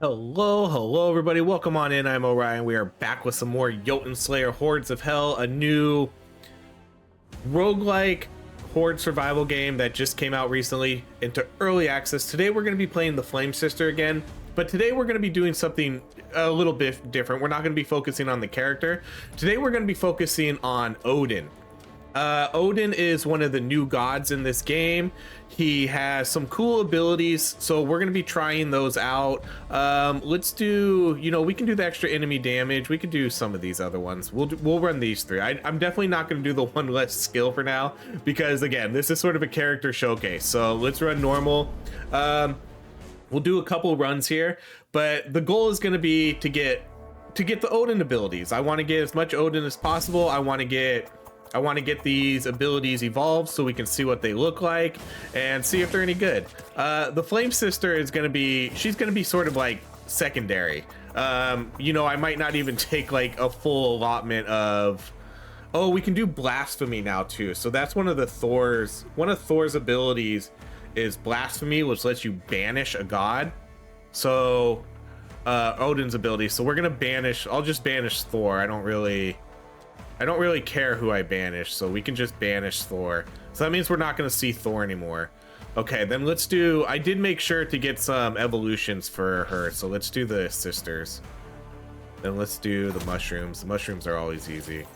Hello everybody, welcome on in. I'm Orion. We are back with some more Jotunnslayer Hordes of Hell, a new roguelike horde survival game that just came out recently into early access. Today we're going to be playing the Flame Sister again, but today we're going to be doing something a little bit different. We're not going to be focusing on the character. Today we're going to be focusing on Odin. Odin is one of the new gods in this game. He has some cool abilities, so we're going to be trying those out. Let's do, we can do the extra enemy damage. We could do some of these other ones. We'll run these three. I'm definitely not going to do the one less skill for now, because again, this is sort of a character showcase. So let's run normal. We'll do a couple runs here, but the goal is going to be to get the Odin abilities. I want to get as much Odin as possible. I want to get these abilities evolved so we can see what they look like and see if they're any good. The Flame Sister is going to be, she's going to be sort of like secondary. I might not even take like a full allotment of, oh, we can do Blasphemy now too. So that's one of Thor's abilities is Blasphemy, which lets you banish a god. So Odin's ability. So we're going to banish, I'll just banish Thor. I don't really care who I banish, so we can just banish Thor. So that means we're not going to see Thor anymore. Okay, then let's do, I did make sure to get some evolutions for her, so let's do the sisters. Then let's do the mushrooms. The mushrooms are always easy.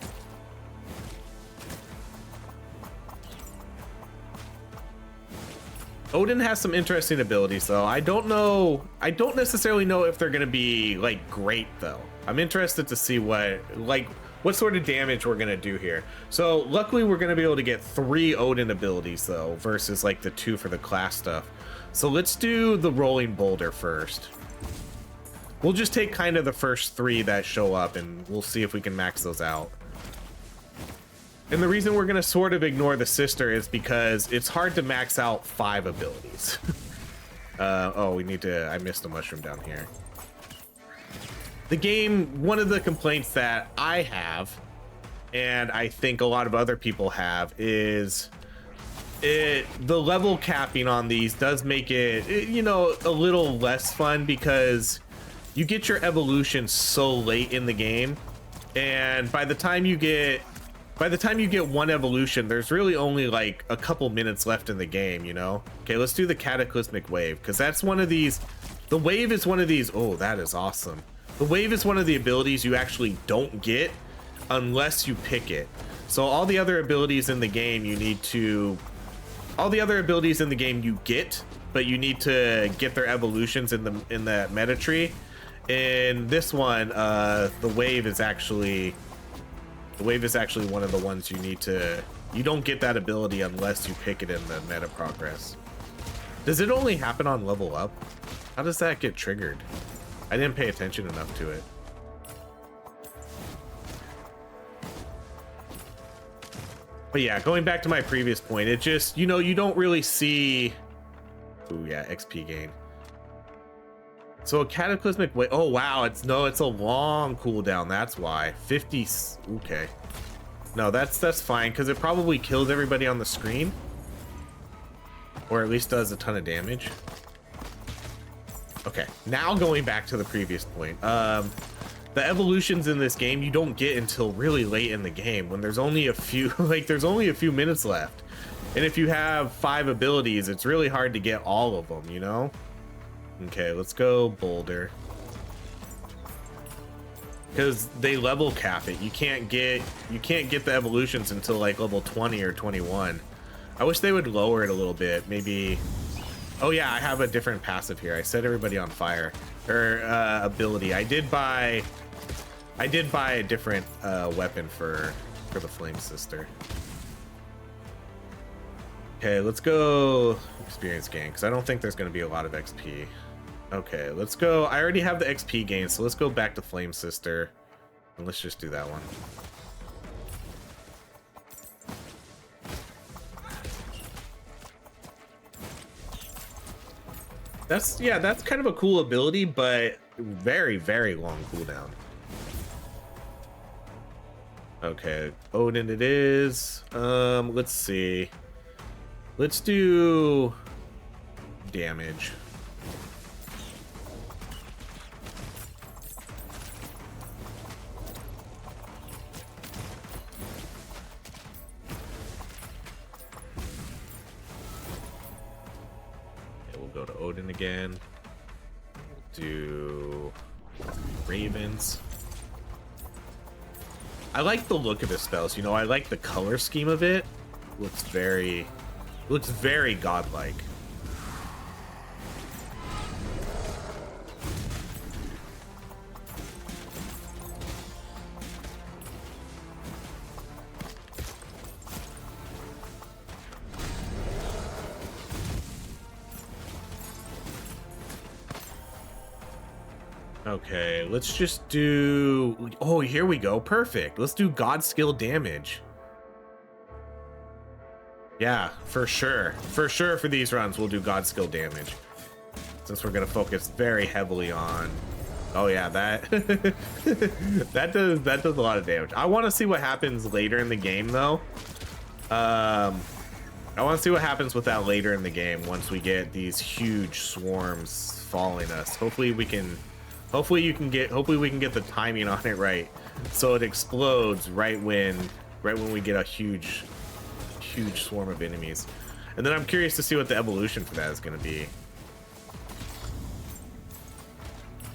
Odin has some interesting abilities though. I don't necessarily know if they're going to be like great though. I'm interested to see what sort of damage we're gonna do here. So luckily we're gonna be able to get 3 Odin abilities though, versus like the 2 for the class stuff. So let's do the rolling boulder first. We'll just take kind of the first 3 that show up and we'll see if we can max those out. And the reason we're gonna sort of ignore the sister is because it's hard to max out 5 abilities. Oh, I missed a mushroom down here. The game, one of the complaints that I have, and I think a lot of other people have, is the level capping on these does make it, a little less fun because you get your evolution so late in the game, and by the time you get one evolution, there's really only like a couple minutes left in the game, Okay, let's do the Cataclysmic Wave, because that's one of these. The wave is one of these. Oh, that is awesome. The wave is one of the abilities you actually don't get unless you pick it. So all the other abilities in the game you get, but you need to get their evolutions in the meta tree. In this one, the wave is actually one of the ones you don't get that ability unless you pick it in the meta progress. Does it only happen on level up? How does that get triggered? I didn't pay attention enough to it. But yeah, going back to my previous point, it just, you don't really see... Ooh, yeah, XP gain. So a Cataclysmic Wave... Oh, wow, it's a long cooldown, that's why. 50... Okay. No, that's fine, because it probably kills everybody on the screen. Or at least does a ton of damage. Okay, now going back to the previous point, the evolutions in this game you don't get until really late in the game when there's only a few minutes left, and if you have 5 abilities it's really hard to get all of them, Okay, let's go boulder, because they level cap it. You can't get the evolutions until like level 20 or 21. I wish they would lower it a little bit, maybe. Oh yeah, I have a different passive here. I set everybody on fire, or ability. I did buy a different weapon for the Flame Sister. Okay, let's go experience gain, because I don't think there's going to be a lot of XP. Okay, let's go. I already have the XP gain, so let's go back to Flame Sister, and let's just do that one. That's kind of a cool ability, but very, very long cooldown. Okay, Odin it is. Let's see. Let's do damage. Odin again. Do ravens. I like the look of the spells. You know, I like the color scheme of it. Looks very godlike. Okay, let's just do... Oh, here we go. Perfect. Let's do God skill damage. Yeah, for sure. For sure for these runs, we'll do God skill damage. Since we're going to focus very heavily on... Oh, yeah, that... that does a lot of damage. I want to see what happens later in the game, though. I want to see what happens with that later in the game once we get these huge swarms following us. Hopefully we can... Hopefully we can get the timing on it right, so it explodes right when we get a huge swarm of enemies. And then I'm curious to see what the evolution for that is going to be.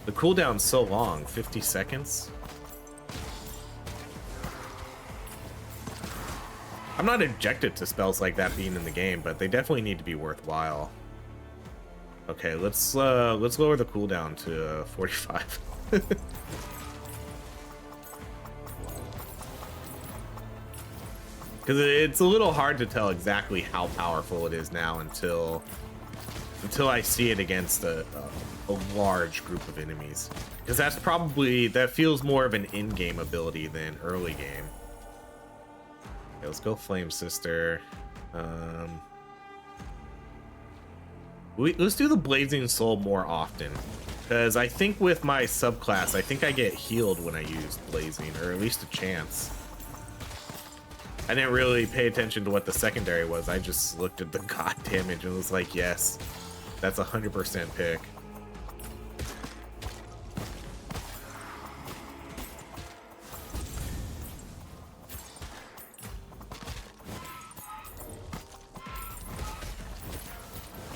The cooldown's so long, 50 seconds. I'm not objected to spells like that being in the game, but they definitely need to be worthwhile. Okay, let's lower the cooldown to 45. Because it's a little hard to tell exactly how powerful it is now until I see it against a large group of enemies. Because that feels more of an in-game ability than early game. Okay, let's go Flame Sister. Let's do the Blazing Soul more often, because I think with my subclass, I think I get healed when I use Blazing, or at least a chance. I didn't really pay attention to what the secondary was. I just looked at the god damage and was like, yes, that's 100% pick.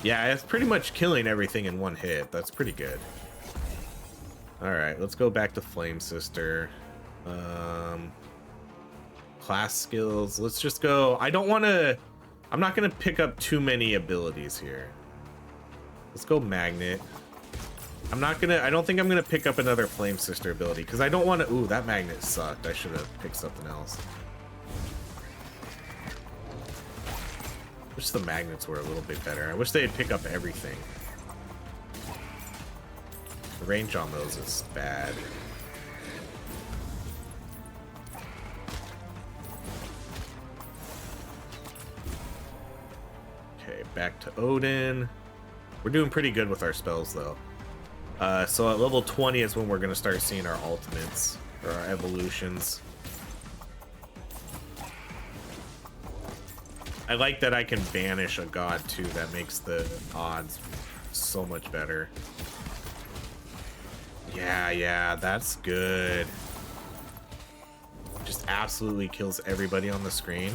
Yeah, it's pretty much killing everything in one hit. That's pretty good. Alright, let's go back to Flame Sister. Class skills. Let's just go... I'm not going to pick up too many abilities here. Let's go Magnet. I don't think I'm going to pick up another Flame Sister ability, because I don't want to... Ooh, that Magnet sucked. I should have picked something else. Wish the magnets were a little bit better. I wish they'd pick up everything. The range on those is bad. Okay, back to Odin. We're doing pretty good with our spells, though. So at level 20 is when we're going to start seeing our ultimates, or our evolutions. I like that I can banish a god too. That makes the odds so much better. Yeah, that's good. Just absolutely kills everybody on the screen.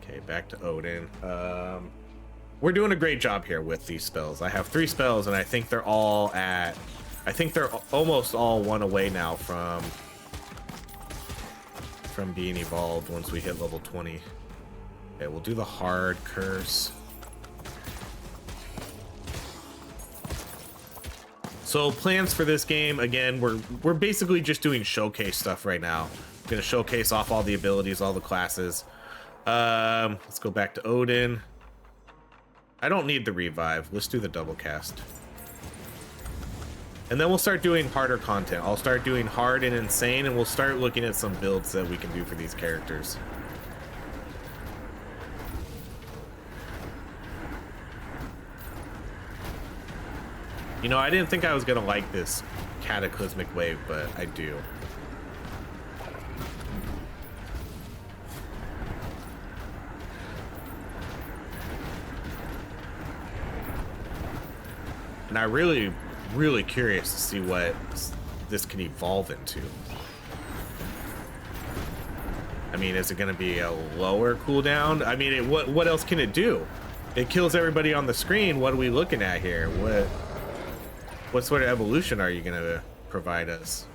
Okay, back to Odin. We're doing a great job here with these spells. I have 3 spells, and I think they're almost all one away now from being evolved once we hit level 20. Okay, we'll do the hard curse. So plans for this game, again, we're basically just doing showcase stuff right now. I'm gonna showcase off all the abilities, all the classes. Let's go back to Odin. I don't need the revive. Let's do the double cast. And then we'll start doing harder content. I'll start doing hard and insane, and we'll start looking at some builds that we can do for these characters. You know, I didn't think I was gonna like this cataclysmic wave, but I do. And I'm really curious to see what this can evolve into. I mean, is it going to be a lower cooldown? I mean, what else can it do? It kills everybody on the screen. What are we looking at here? What sort of evolution are you going to provide us?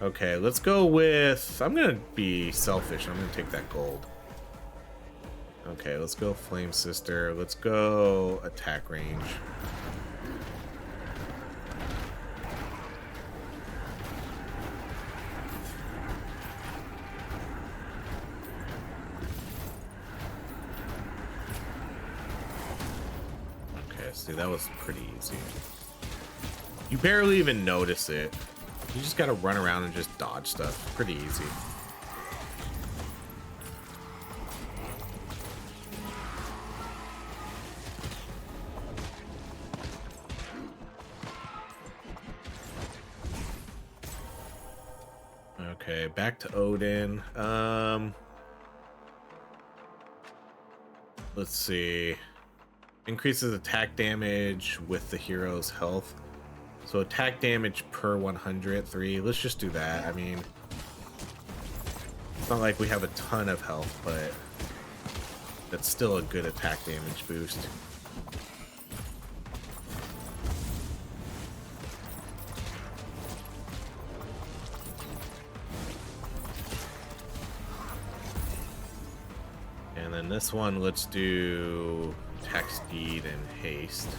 Okay, let's go with... I'm going to be selfish. I'm going to take that gold. Okay, let's go Flame Sister. Let's go attack range. Okay, see, that was pretty easy. You barely even notice it. You just gotta run around and just dodge stuff. Pretty easy. Okay, back to Odin. Let's see. Increases attack damage with the hero's health. So attack damage per 103. Let's just do that. I mean, it's not like we have a ton of health, but that's still a good attack damage boost. And then this one, let's do attack speed and haste.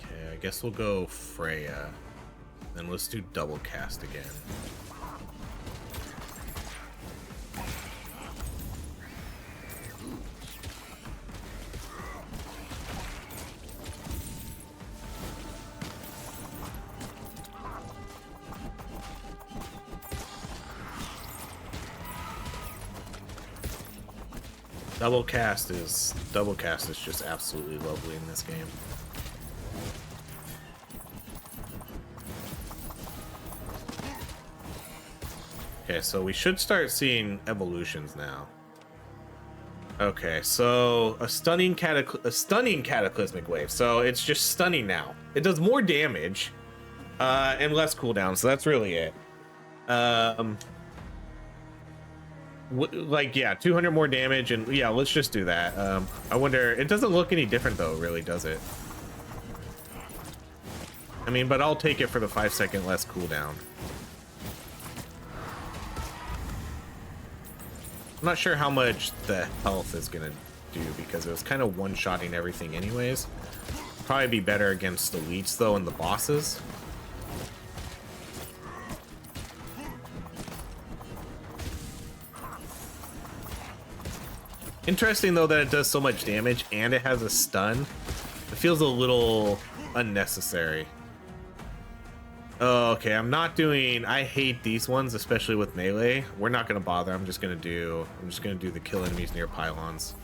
Okay, I guess we'll go Freya. Then let's do double cast again. Double cast is just absolutely lovely in this game. Okay, so we should start seeing evolutions now. Okay, so a stunning cataclysmic wave. So it's just stunning now. It does more damage and less cooldown. So that's really it. Like, yeah, 200 more damage, and yeah, let's just do that. I wonder, it doesn't look any different though, really, does it? I mean, but I'll take it for the 5-second less cooldown. I'm not sure how much the health is gonna do, because it was kind of one-shotting everything anyways. Probably be better against the elites though and the bosses. Interesting though that it does so much damage and it has a stun. It feels a little unnecessary. Oh, okay, I'm not doing... I hate these ones, especially with melee. We're not gonna bother. I'm just gonna do the kill enemies near pylons.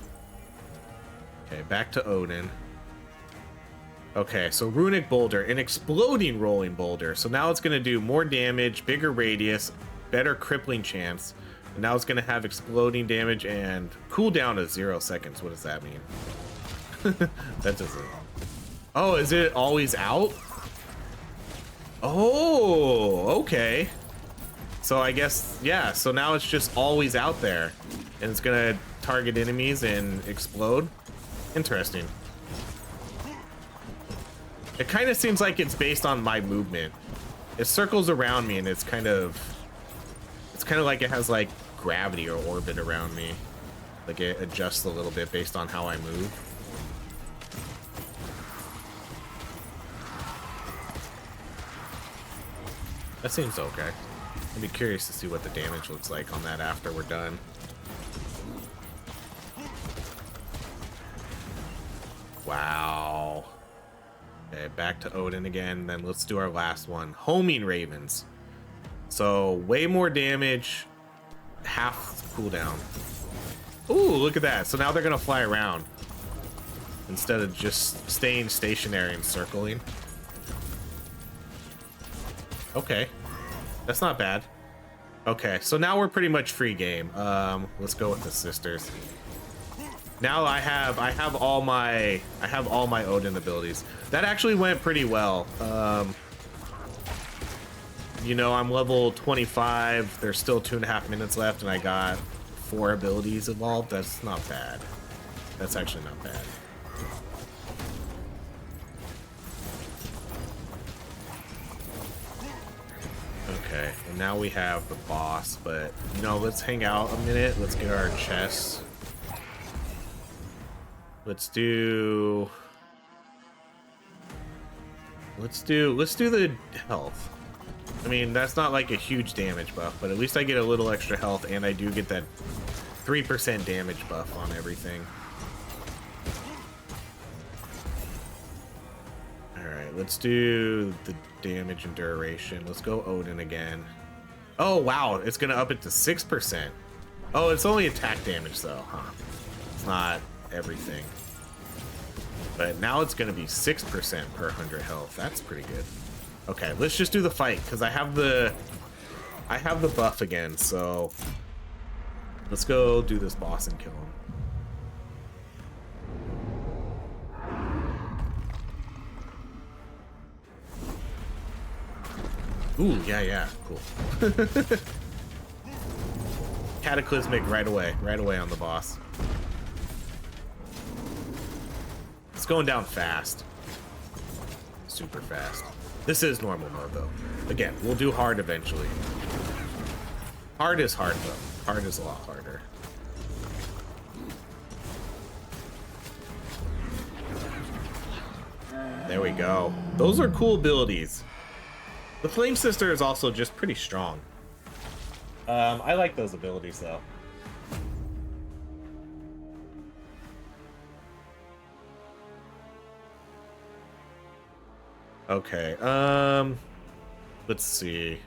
Okay, back to Odin. Okay, so runic boulder, an exploding rolling boulder. So now it's gonna do more damage, bigger radius, better crippling chance. And now it's gonna have exploding damage and cooldown of 0 seconds. What does that mean? That doesn't... Oh, is it always out? Oh, okay. So I guess, yeah, so now it's just always out there. And it's gonna target enemies and explode. Interesting. It kind of seems like it's based on my movement. It circles around me and it's kind of like it has like gravity or orbit around me. Like it adjusts a little bit based on how I move. That seems okay. I'd be curious to see what the damage looks like on that after we're done. Wow. Okay, back to Odin again. Then let's do our last one. Homing Ravens. So way more damage, half cooldown. Ooh, look at that. So now they're gonna fly around instead of just staying stationary and circling. Okay, that's not bad. Okay, so now we're pretty much free game. Let's go with the sisters. Now I have all my Odin abilities. That actually went pretty well. You know, I'm level 25. There's still 2.5 minutes left, and I got 4 abilities evolved. That's not bad. That's actually not bad. Okay, and now we have the boss, but you know, let's hang out a minute. Let's get our chests. Let's do the health. I mean, that's not like a huge damage buff, but at least I get a little extra health, and I do get that 3% damage buff on everything. Alright, let's do the damage and duration. Let's go Odin again. Oh, wow, it's gonna up it to 6%. Oh, it's only attack damage, though, huh? It's not everything. But now it's gonna be 6% per 100 health. That's pretty good. Okay, let's just do the fight, because I have the buff again, so let's go do this boss and kill him. Ooh, yeah, cool. Cataclysmic right away on the boss. It's going down fast. Super fast. This is normal mode, though. Again, we'll do hard eventually. Hard is hard, though. Hard is a lot harder. There we go. Those are cool abilities. The Flame Sister is also just pretty strong. I like those abilities, though. Okay, let's see.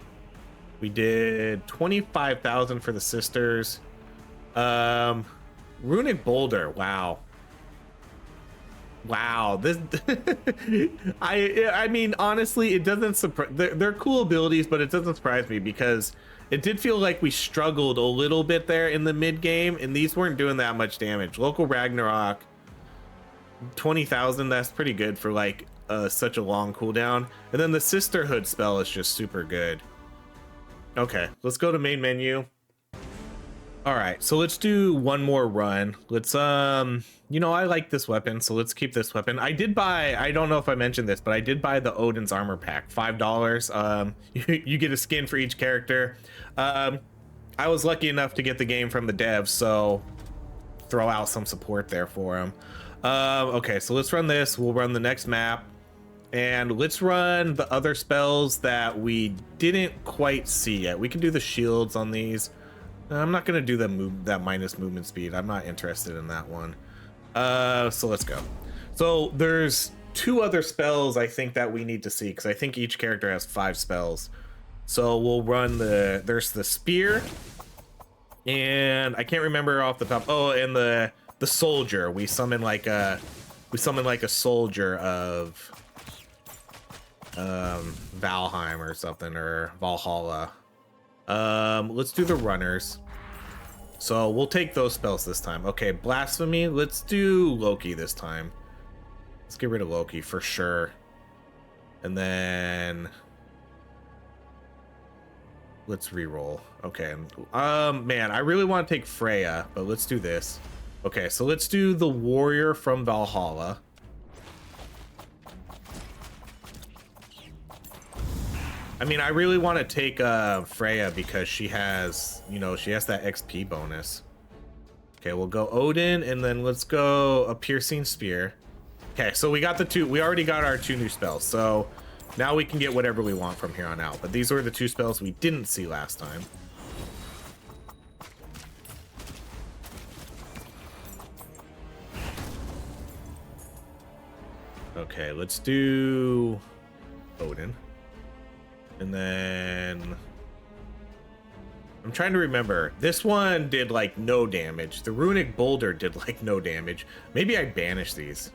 We did 25,000 for the sisters. Runic Boulder, wow. Wow, this I mean, honestly, it doesn't surprise. They're cool abilities, but it doesn't surprise me because it did feel like we struggled a little bit there in the mid game, and these weren't doing that much damage. Local Ragnarok, 20,000, that's pretty good for like such a long cooldown. And then the Sisterhood spell is just super good. Okay, let's go to main menu. All right, so let's do one more run. Let's you know, I like this weapon, so let's keep this weapon. I did buy, I don't know if I mentioned this, but I did buy the Odin's armor pack, $5. You get a skin for each character. I was lucky enough to get the game from the devs, so throw out some support there for them. Okay, so let's run this. We'll run the next map, and let's run the other spells that we didn't quite see yet. We can do the shields on these. I'm not gonna do that minus movement speed. I'm not interested in that one. So let's go. So there's 2 other spells I think that we need to see, because I think each character has 5 spells. So we'll run there's the spear, and I can't remember off the top. Oh, and the soldier. We summon like a soldier of Valheim or something, or Valhalla. Let's do the runners. So we'll take those spells this time. Okay, blasphemy. Let's do Loki this time. Let's get rid of Loki for sure. And then let's re-roll. Okay. Man, I really want to take Freya, but let's do this. Okay, so let's do the warrior from Valhalla. I mean, I really want to take Freya because she has, you know, she has that XP bonus. Okay, we'll go Odin, and then let's go a piercing spear. Okay, so we got we already got our 2 new spells, so now we can get whatever we want from here on out. But these were the 2 spells we didn't see last time. Okay, let's do Odin. And then I'm trying to remember. This one did like no damage. The Runic Boulder did like no damage. Maybe I banish these.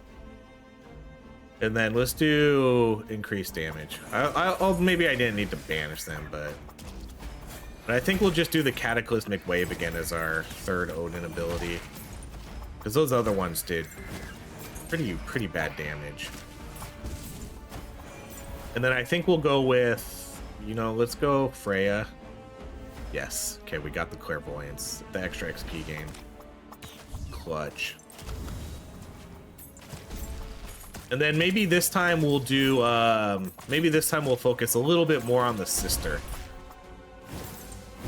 And then let's do increased damage. Maybe I didn't need to banish them, but But I think we'll just do the Cataclysmic Wave again as our third Odin ability. Because those other ones did pretty bad damage. And then I think we'll go with, you know, let's go Freya. Yes. Okay, we got the Clairvoyance. The extra XP gain. Clutch. And then maybe this time we'll do, maybe this time we'll focus a little bit more on the sister.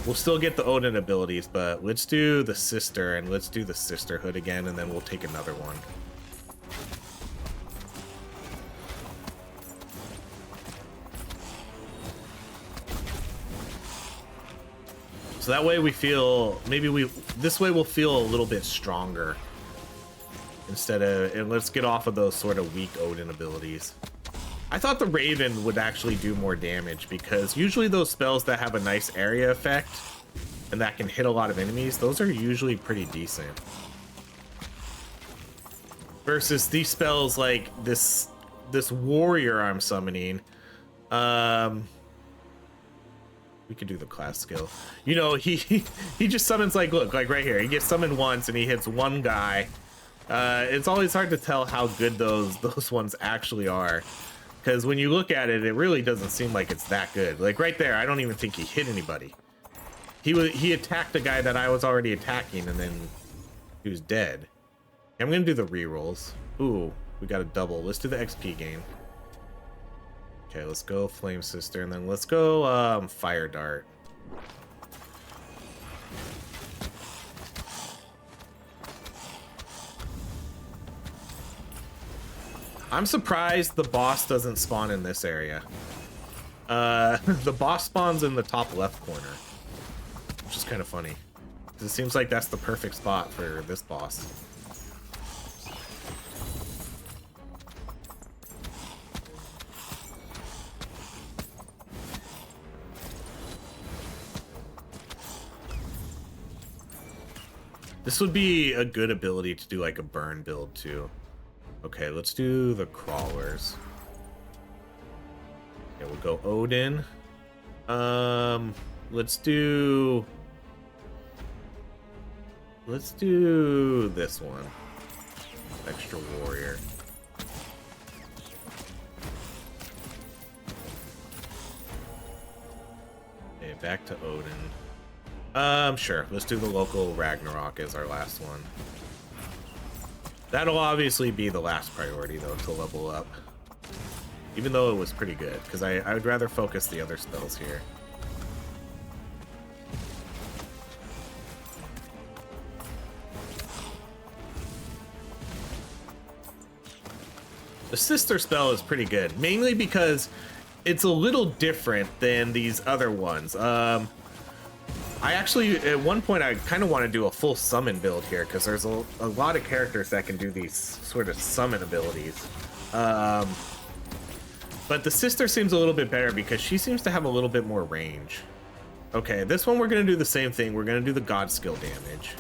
We'll still get the Odin abilities, but let's do the sister and let's do the sisterhood again, and then we'll take another one. So that way we feel, this way we'll feel a little bit stronger. Instead of, and let's get off of those sort of weak Odin abilities. I thought the Raven would actually do more damage because usually those spells that have a nice area effect and that can hit a lot of enemies, those are usually pretty decent. Versus these spells like this warrior I'm summoning. We could do the class skill. You know, he just summons like, look, like right here. He gets summoned once and he hits one guy. It's always hard to tell how good those ones actually are. Because when you look at it, it really doesn't seem like it's that good. Like right there, I don't even think he hit anybody. He attacked the guy that I was already attacking, and then he was dead. I'm gonna do the rerolls. Ooh, we got a double. Let's do the XP gain. Okay, let's go Flame Sister, and then let's go Fire Dart. I'm surprised the boss doesn't spawn in this area. The boss spawns in the top left corner, which is kind of funny. It seems like that's the perfect spot for this boss. This would be a good ability to do like a burn build too. Okay, let's do the crawlers. Okay, we'll go Odin. Let's do this one. Extra warrior. Okay, back to Odin. Sure. Let's do the local Ragnarok as our last one. That'll obviously be the last priority, though, to level up. Even though it was pretty good, because I would rather focus the other spells here. The Sister spell is pretty good, mainly because it's a little different than these other ones. I actually, at one point, I kind of want to do a full summon build here, because there's a lot of characters that can do these sort of summon abilities. But the Sister seems a little bit better, because she seems to have a little bit more range. Okay, this one we're going to do the same thing. We're going to do the God skill damage.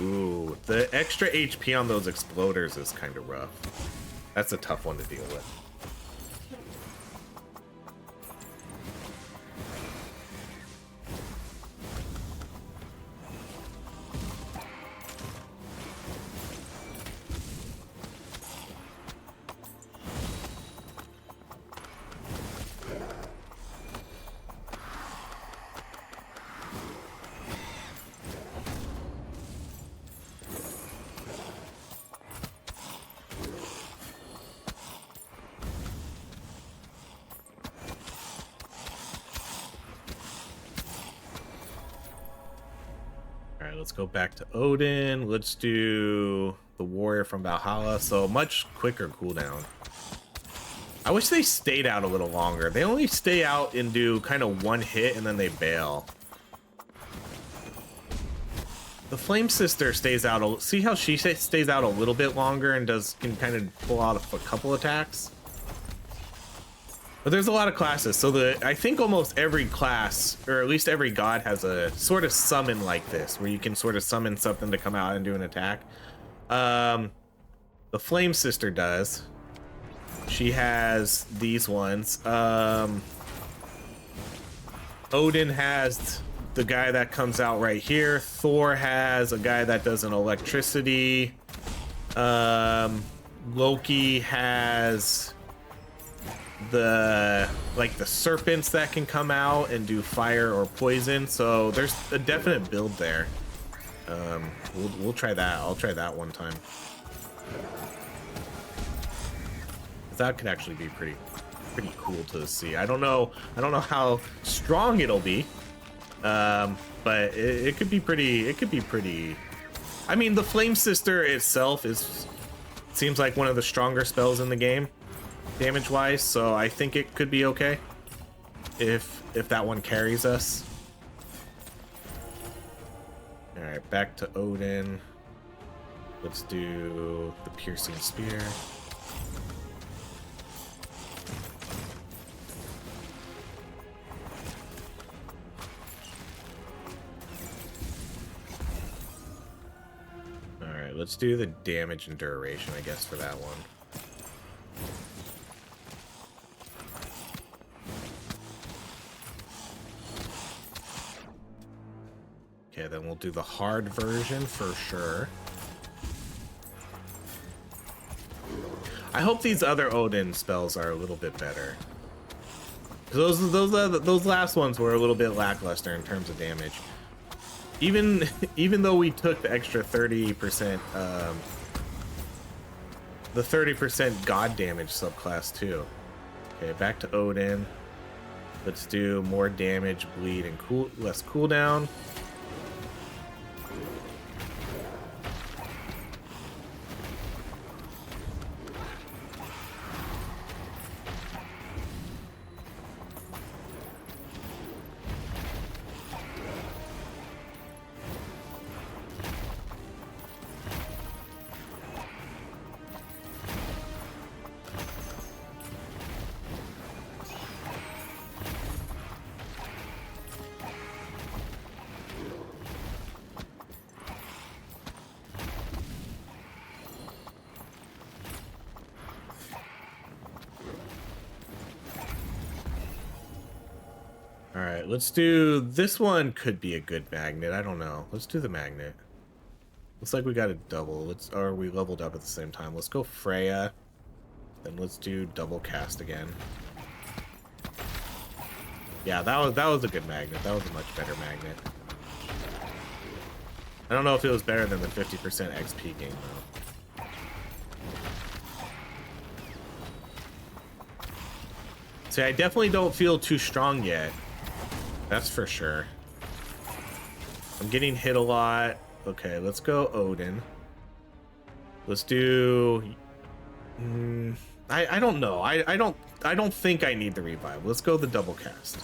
Ooh, the extra HP on those exploders is kind of rough. That's a tough one to deal with. Let's go back to Odin. Let's do the warrior from Valhalla. So much quicker cooldown. I wish they stayed out a little longer. They only stay out and do kind of one hit and then they bail. The Flame Sister stays out. See how she stays out a little bit longer and can kind of pull out a couple attacks. But there's a lot of classes, so I think almost every class, or at least every god, has a sort of summon like this, where you can sort of summon something to come out and do an attack. The Flame Sister does. She has these ones. Odin has the guy that comes out right here. Thor has a guy that does an electricity. Loki has the serpents that can come out and do fire or poison. So there's a definite build there. We'll try that. I'll try that one time. That could actually be pretty cool to see. I don't know how strong it'll be, but it could be pretty. I mean, the Flame Sister itself seems like one of the stronger spells in the game, damage wise. So I think it could be okay if that one carries us. All right, back to Odin. Let's do the piercing spear. Let's do the damage and duration, I guess, for that one. Okay, then we'll do the hard version for sure. I hope these other Odin spells are a little bit better. Those last ones were a little bit lackluster in terms of damage. Even though we took the extra 30%, the 30% god damage subclass too. Okay, back to Odin. Let's do more damage, bleed, and less cooldown. Alright, let's do... This one could be a good magnet. I don't know. Let's do the magnet. Looks like we got a double. Or we leveled up at the same time. Let's go Freya. Then let's do double cast again. Yeah, that was a good magnet. That was a much better magnet. I don't know if it was better than the 50% XP game, though. See, I definitely don't feel too strong yet. That's for sure. I'm getting hit a lot. Okay, let's go Odin. Let's do... I don't know. I don't think I need the revive. Let's go the double cast.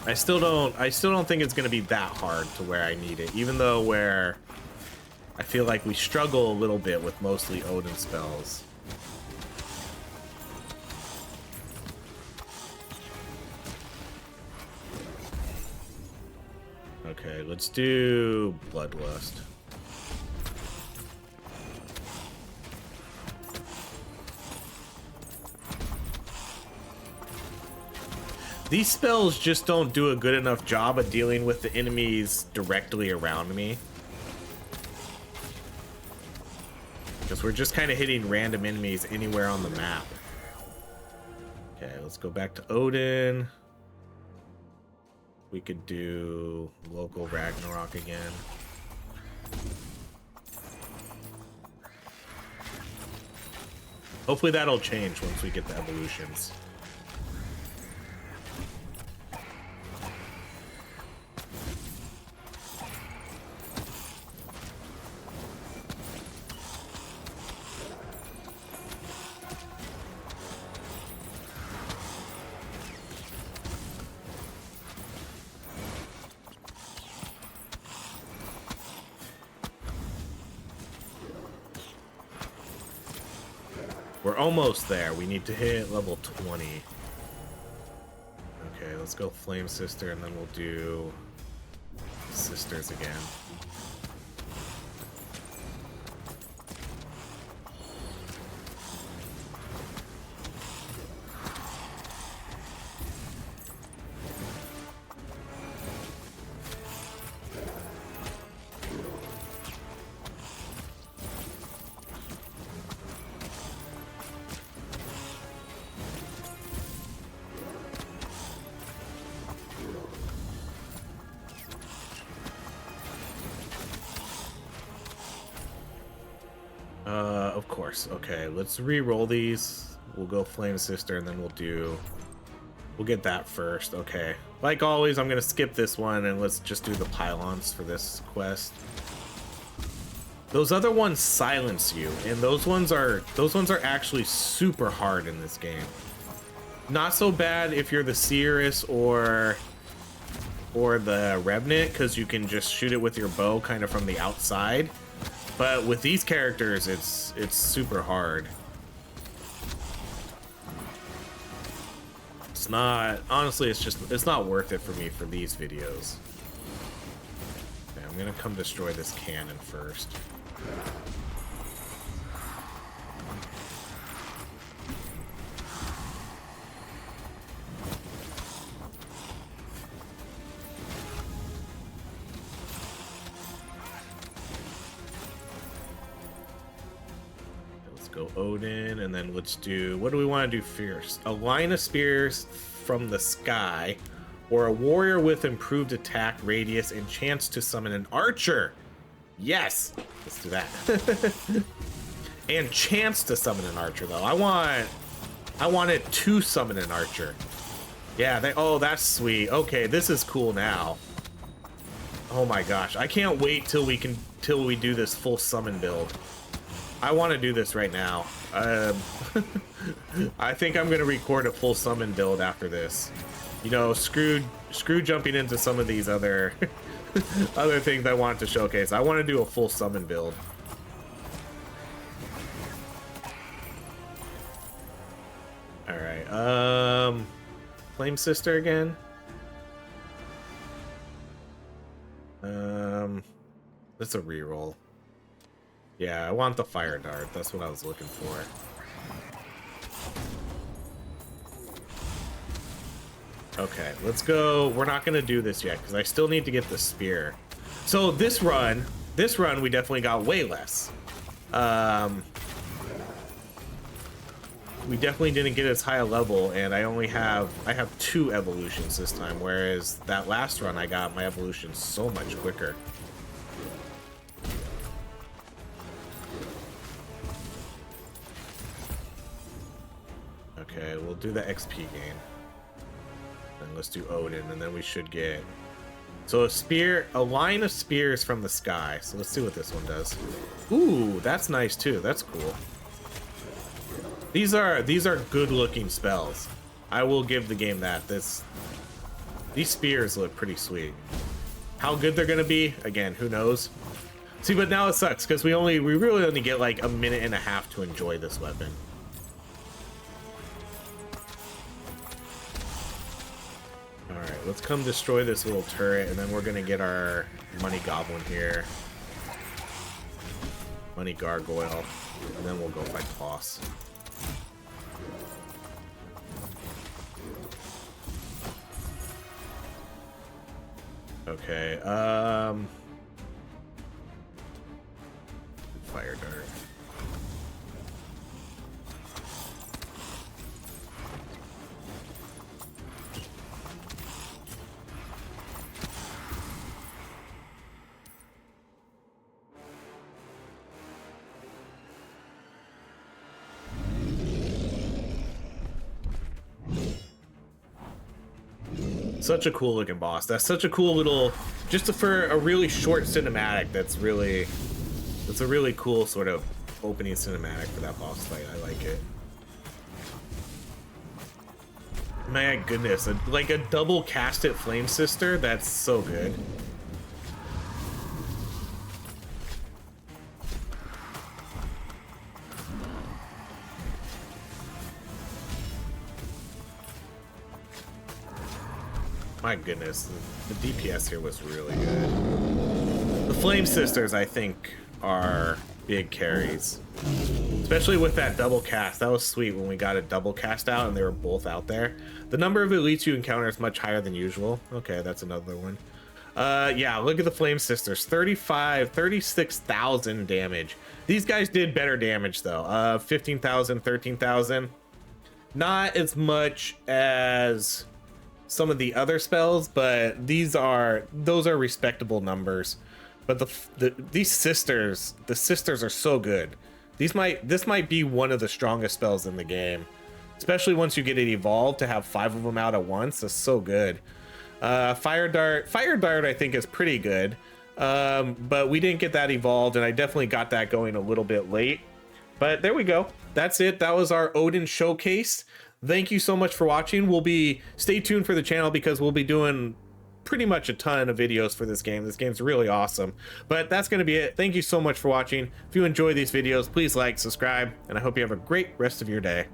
I still don't think it's gonna be that hard to where I need it, even though where I feel like we struggle a little bit with mostly Odin spells. Okay, let's do Bloodlust. These spells just don't do a good enough job of dealing with the enemies directly around me. Because we're just kind of hitting random enemies anywhere on the map. Okay, let's go back to Odin. We could do local Ragnarok again. Hopefully that'll change once we get the evolutions. We're almost there. We need to hit level 20. Okay, let's go Flame Sister, and then we'll do Sisters again. course. Okay, let's re-roll these. We'll go Flame Sister, and then we'll get that first. Okay. Like always, I'm gonna skip this one, and let's just do the pylons for this quest. Those other ones silence you, and those ones are actually super hard in this game. Not so bad if you're the Seeress or the Revenant, because you can just shoot it with your bow kind of from the outside. But with these characters, it's super hard. It's not, honestly, it's not worth it for me for these videos. Okay, I'm gonna come destroy this cannon first. Go Odin, and then let's do, what do we want to do first? A line of spears from the sky, or a warrior with improved attack radius and chance to summon an archer. Yes, let's do that. And chance to summon an archer though. I want it to summon an archer. Yeah, oh, that's sweet. Okay, this is cool now. Oh my gosh, I can't wait till we do this full summon build. I want to do this right now. I think I'm gonna record a full summon build after this. You know, screw jumping into some of these other other things I want to showcase. I want to do a full summon build. All right. Flame Sister again. That's a reroll. Yeah, I want the fire dart. That's what I was looking for. Okay, let's go. We're not gonna do this yet because I still need to get the spear. So this run we definitely got way less. We definitely didn't get as high a level, and I have 2 evolutions this time, whereas that last run I got my evolution so much quicker. Okay, we'll do the XP gain. And let's do Odin, and then we should get... So a line of spears from the sky. So let's see what this one does. Ooh, that's nice too. That's cool. These are good looking spells. I will give the game that. These spears look pretty sweet. How good they're gonna be, again, who knows? See, but now it sucks because we really only get like a minute and a half to enjoy this weapon. Alright, let's come destroy this little turret, and then we're gonna get our money goblin here. Money gargoyle, and then we'll go fight the boss. Okay, fire dart. Such a cool looking boss. That's such a cool little, just for a really short cinematic. That's a really cool sort of opening cinematic for that boss fight. I like it. My goodness, like a double casted Flame Sister. That's so good. My goodness, the DPS here was really good. The Flame Sisters, I think, are big carries. Especially with that double cast. That was sweet when we got a double cast out and they were both out there. The number of elites you encounter is much higher than usual. Okay, that's another one. Yeah, look at the Flame Sisters. 36,000 damage. These guys did better damage though. 15,000, 13,000. Not as much as some of the other spells, but those are respectable numbers. But the sisters are so good. This might be one of the strongest spells in the game, especially once you get it evolved. To have 5 of them out at once is so good. Fire dart I think is pretty good, but we didn't get that evolved, and I definitely got that going a little bit late. But there we go. That's it. That was our Odin showcase. Thank you so much for watching. Stay tuned for the channel because we'll be doing pretty much a ton of videos for this game. This game's really awesome. But that's going to be it. Thank you so much for watching. If you enjoy these videos, please like, subscribe, and I hope you have a great rest of your day.